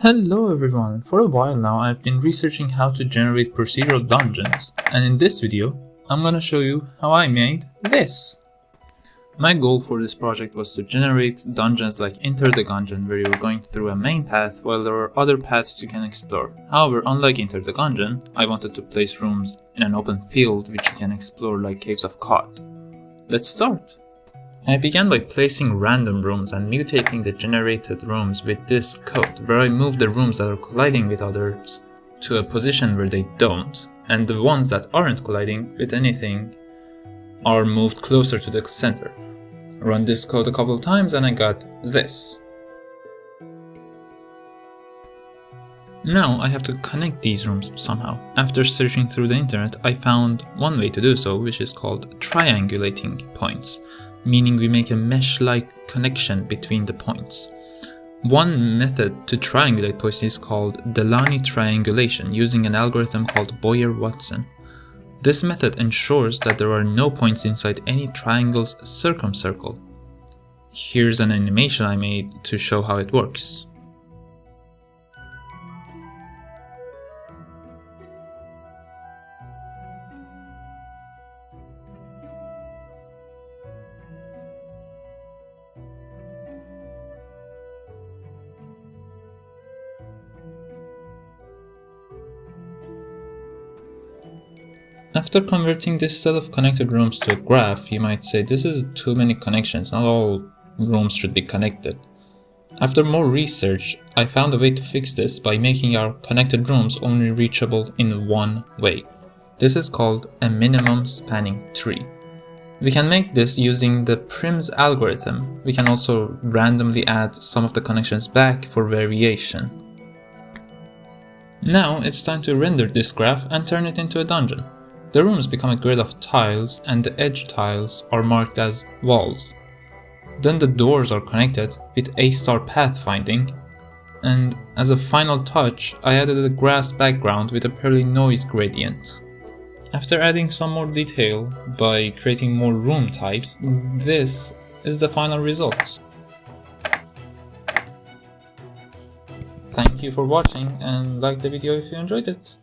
Hello everyone! For a while now I've been researching how to generate procedural dungeons, and in this video I'm gonna show you how I made this. My goal for this project was to generate dungeons like Enter the Gungeon, where you're going through a main path while there are other paths you can explore. However, unlike Enter the Gungeon, I wanted to place rooms in an open field which you can explore like Caves of Cod. Let's start! I began by placing random rooms and mutating the generated rooms with this code, where I move the rooms that are colliding with others to a position where they don't, and the ones that aren't colliding with anything are moved closer to the center. Run this code a couple of times and I got this. Now I have to connect these rooms somehow. After searching through the internet, I found one way to do so, which is called triangulating points, meaning we make a mesh-like connection between the points. One method to triangulate points is called Delaunay triangulation, using an algorithm called Boyer-Watson. This method ensures that there are no points inside any triangle's circumcircle. Here's an animation I made to show how it works. After converting this set of connected rooms to a graph, you might say this is too many connections, not all rooms should be connected. After more research, I found a way to fix this by making our connected rooms only reachable in one way. This is called a minimum spanning tree. We can make this using the Prim's algorithm. We can also randomly add some of the connections back for variation. Now it's time to render this graph and turn it into a dungeon. The rooms become a grid of tiles and the edge tiles are marked as walls. Then the doors are connected with A-star pathfinding, and as a final touch I added a grass background with a pearly noise gradient. After adding some more detail by creating more room types, this is the final results. Thank you for watching and like the video if you enjoyed it.